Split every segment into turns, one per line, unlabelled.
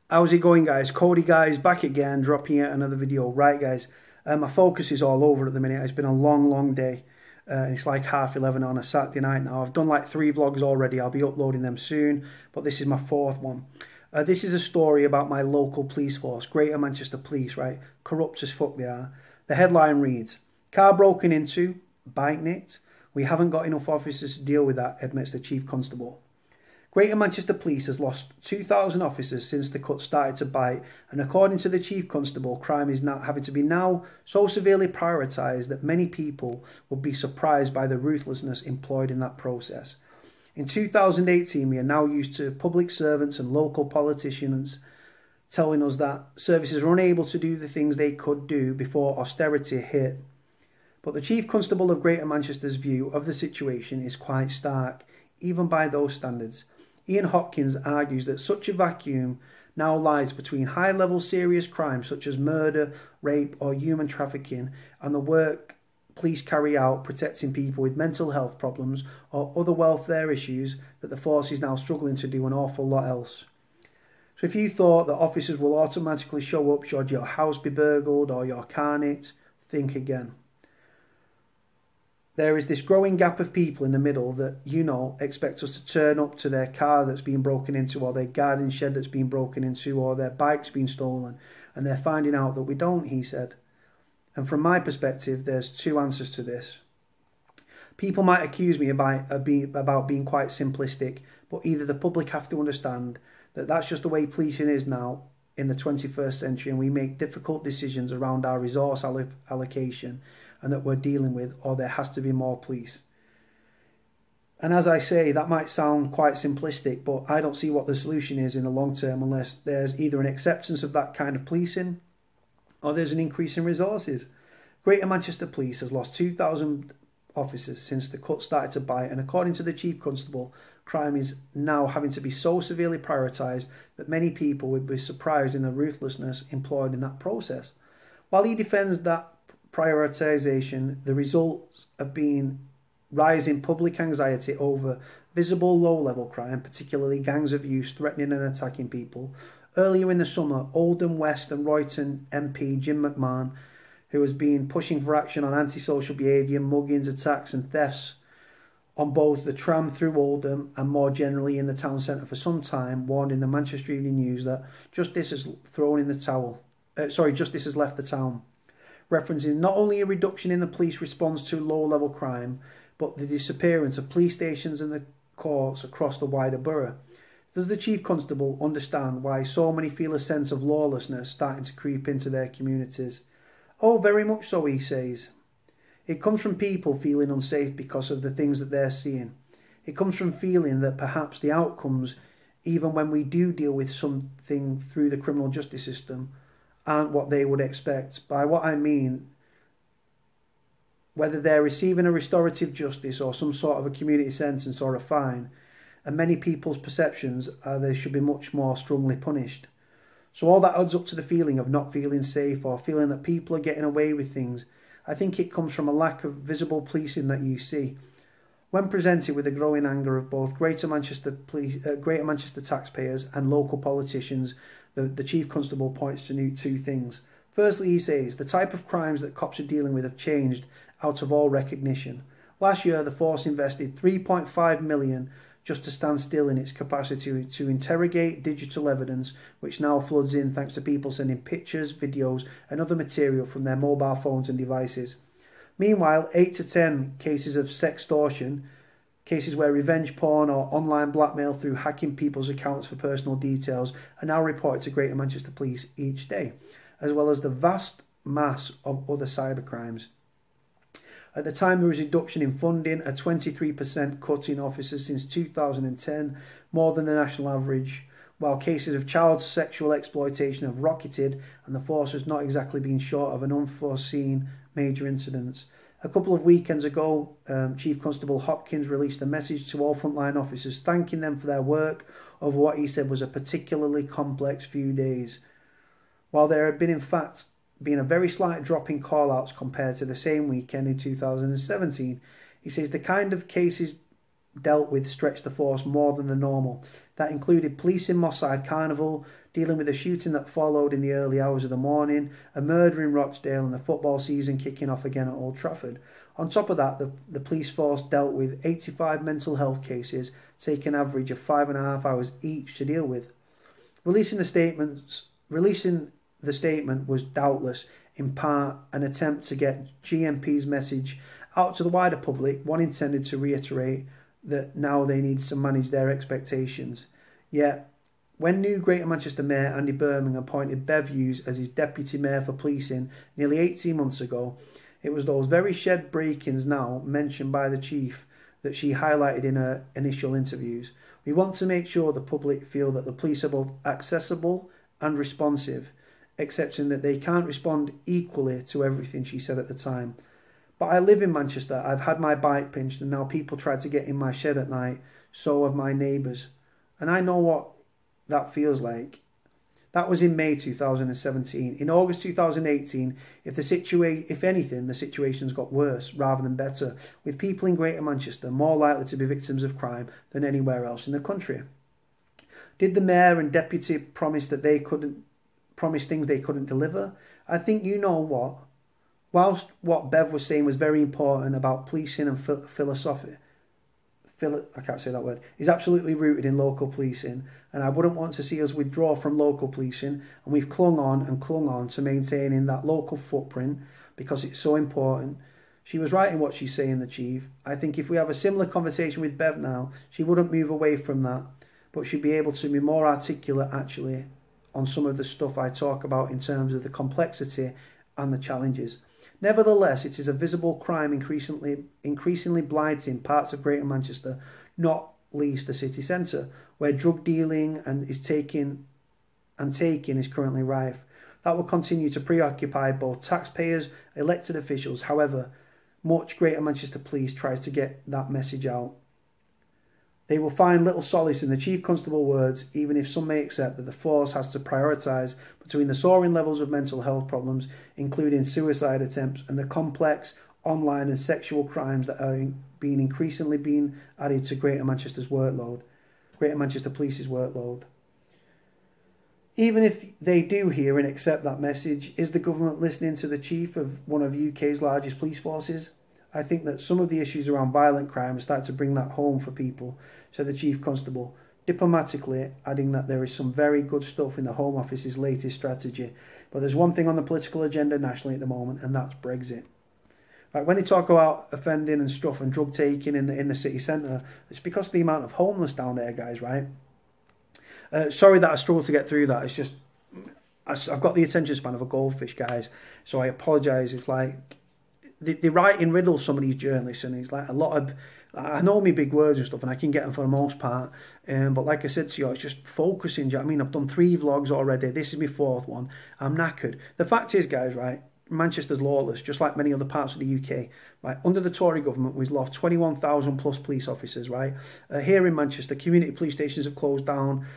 How's it going, guys? Cody, guys, back again, dropping yet another video. Right, guys, my focus is all over at the minute. It's been a long day. It's like 11:30 on a Saturday night now. I've done like 3 vlogs already. I'll be uploading them soon, but this is my 4th one. This is a story about my local police force, Greater Manchester Police, right? Corrupt as fuck they are. The headline reads, "Car broken into, bike nicked. We haven't got enough officers to deal with that," admits the Chief Constable. Greater Manchester Police has lost 2,000 officers since the cuts started to bite, and according to the Chief Constable, crime is now having to be so severely prioritised that many people would be surprised by the ruthlessness employed in that process. In 2018, we are now used to public servants and local politicians telling us that services are unable to do the things they could do before austerity hit. But the Chief Constable of Greater Manchester's view of the situation is quite stark, even by those standards. Ian Hopkins argues that such a vacuum now lies between high-level serious crimes such as murder, rape or human trafficking and the work police carry out protecting people with mental health problems or other welfare issues, that the force is now struggling to do an awful lot else. So if you thought that officers will automatically show up should your house be burgled or your car nicked, think again. There is this growing gap of people in the middle that, expect us to turn up to their car that's been broken into, or their garden shed that's been broken into, or their bike's been stolen, and they're finding out that we don't, he said. And from my perspective, there's 2 answers to this. People might accuse me about being quite simplistic, but either the public have to understand that that's just the way policing is now in the 21st century, and we make difficult decisions around our resource allocation and that we're dealing with, or there has to be more police. And as I say, that might sound quite simplistic, but I don't see what the solution is in the long term unless there's either an acceptance of that kind of policing or there's an increase in resources. Greater Manchester Police has lost 2,000 officers since the cuts started to bite, and according to the Chief Constable, crime is now having to be so severely prioritised that many people would be surprised in the ruthlessness employed in that process. While he defends that prioritisation, the results have been rising public anxiety over visible low-level crime, particularly gangs of youth threatening and attacking people. Earlier in the summer, Oldham West and Royton MP Jim McMahon, who has been pushing for action on antisocial behaviour, muggings, attacks and thefts on both the tram through Oldham and more generally in the town centre for some time, warned in the Manchester Evening News that justice has left the town, referencing not only a reduction in the police response to low-level crime, but the disappearance of police stations and the courts across the wider borough. Does the Chief Constable understand why so many feel a sense of lawlessness starting to creep into their communities? Oh, very much so, he says. It comes from people feeling unsafe because of the things that they're seeing. It comes from feeling that perhaps the outcomes, even when we do deal with something through the criminal justice system, aren't what they would expect. By what I mean, whether they're receiving a restorative justice or some sort of a community sentence or a fine, and many people's perceptions are they should be much more strongly punished. So all that adds up to the feeling of not feeling safe or feeling that people are getting away with things. I think it comes from a lack of visible policing that you see. When presented with the growing anger of both Greater Manchester taxpayers and local politicians, the Chief Constable points to 2 things. Firstly, he says, the type of crimes that cops are dealing with have changed out of all recognition. Last year, the force invested £3.5 million just to stand still in its capacity to interrogate digital evidence, which now floods in thanks to people sending pictures, videos and other material from their mobile phones and devices. Meanwhile, 8 to 10 cases of sextortion, cases where revenge porn or online blackmail through hacking people's accounts for personal details, are now reported to Greater Manchester Police each day, as well as the vast mass of other cybercrimes. At the time, there was a reduction in funding, a 23% cut in officers since 2010, more than the national average, while cases of child sexual exploitation have rocketed and the force has not exactly been short of an unforeseen major incidents. A couple of weekends ago, Chief Constable Hopkins released a message to all frontline officers thanking them for their work over what he said was a particularly complex few days. While there had been in fact been a very slight drop in call-outs compared to the same weekend in 2017, he says the kind of cases dealt with stretched the force more than the normal. That included police in Moss Side Carnival, dealing with a shooting that followed in the early hours of the morning, a murder in Rochdale, and the football season kicking off again at Old Trafford. On top of that, the police force dealt with 85 mental health cases, taking an average of 5.5 hours each to deal with. Releasing the statement was doubtless, in part, an attempt to get GMP's message out to the wider public, one intended to reiterate that now they need to manage their expectations. Yet, when new Greater Manchester Mayor Andy Birmingham appointed Bev Hughes as his Deputy Mayor for Policing nearly 18 months ago, it was those very shed break-ins now mentioned by the Chief that she highlighted in her initial interviews. We want to make sure the public feel that the police are both accessible and responsive, accepting that they can't respond equally to everything, she said at the time. But I live in Manchester, I've had my bike pinched and now people try to get in my shed at night, so have my neighbours. And I know what that feels like. That was in May 2017. In August 2018, if anything, the situation's got worse rather than better, with people in Greater Manchester more likely to be victims of crime than anywhere else in the country. Did the Mayor and Deputy promise things they couldn't deliver? I think you know what. Whilst what Bev was saying was very important about policing and philosophy, I can't say that word, is absolutely rooted in local policing, and I wouldn't want to see us withdraw from local policing, and we've clung on to maintaining that local footprint because it's so important. She was right in what she's saying, the Chief. I think if we have a similar conversation with Bev now, she wouldn't move away from that, but she'd be able to be more articulate actually on some of the stuff I talk about in terms of the complexity and the challenges. Nevertheless, it is a visible crime increasingly blighting parts of Greater Manchester, not least the city centre, where drug dealing is currently rife. That will continue to preoccupy both taxpayers, elected officials. However, much Greater Manchester Police tries to get that message out. They will find little solace in the Chief Constable words, even if some may accept that the force has to prioritise between the soaring levels of mental health problems, including suicide attempts, and the complex online and sexual crimes that are increasingly being added to Greater Manchester Police's workload. Even if they do hear and accept that message, is the government listening to the Chief of one of UK's largest police forces? I think that some of the issues around violent crime start to bring that home for people, said the Chief Constable, diplomatically adding that there is some very good stuff in the Home Office's latest strategy. But there's one thing on the political agenda nationally at the moment, and that's Brexit. Right, when they talk about offending and stuff and drug taking in the city centre, it's because of the amount of homeless down there, guys, right? Sorry that I struggled to get through that. It's just, I've got the attention span of a goldfish, guys, so I apologise. It's like, they write in riddles, some of these journalists, and it's like a lot of, I know me big words and stuff, and I can get them for the most part, but like I said to you, it's just focusing. Do you know what I mean? I've done 3 vlogs already. This is my 4th one. I'm knackered. The fact is, guys, right, Manchester's lawless, just like many other parts of the UK. Right, under the Tory government, we've lost 21,000 plus police officers. Right, here in Manchester, community police stations have closed down,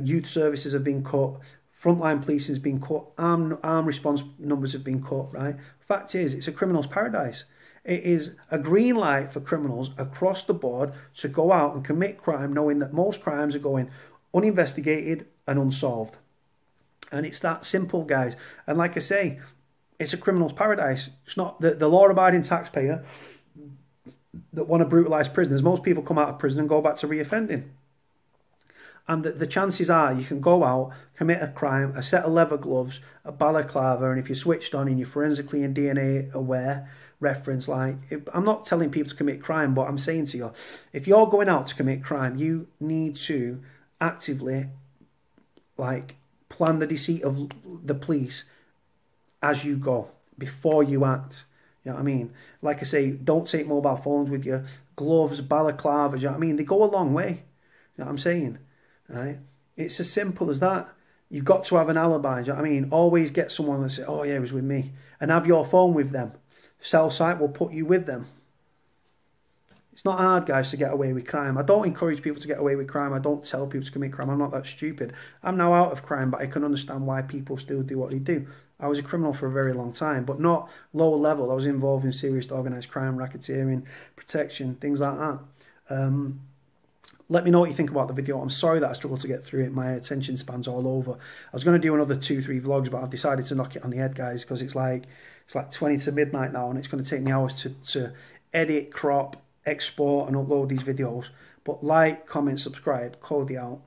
youth services have been cut, frontline policing has been cut, armed response numbers have been cut. Right, fact is, it's a criminal's paradise. It is a green light for criminals across the board to go out and commit crime, knowing that most crimes are going uninvestigated and unsolved. And it's that simple, guys. And like I say, it's a criminal's paradise. It's not the law-abiding taxpayer that want to brutalise prisoners. Most people come out of prison and go back to reoffending. And the chances are you can go out, commit a crime, a set of leather gloves, a balaclava, and if you're switched on and you're forensically and DNA aware, reference, like, I'm not telling people to commit crime, but I'm saying to you, if you're going out to commit crime, you need to actively, like, plan the deceit of the police as you go, before you act. You know what I mean? Like I say, don't take mobile phones with you, gloves, balaclavas, you know what I mean? They go a long way. You know what I'm saying? Right? It's as simple as that. You've got to have an alibi, you know what I mean? Always get someone that says, oh yeah, it was with me. And have your phone with them. Cell site will put you with them. It's not hard, guys, to get away with crime. I don't encourage people to get away with crime. I don't tell people to commit crime. I'm not that stupid. I'm now out of crime, but I can understand why people still do what they do. I was a criminal for a very long time, but not lower level. I was involved in serious organised crime, racketeering, protection, things like that. Let me know what you think about the video. I'm sorry that I struggled to get through it. My attention span's all over. I was going to do another 2-3 vlogs, but I've decided to knock it on the head, guys, because it's like 20 to midnight now, and it's going to take me hours to edit, crop, export, and upload these videos. But like, comment, subscribe, Cody out.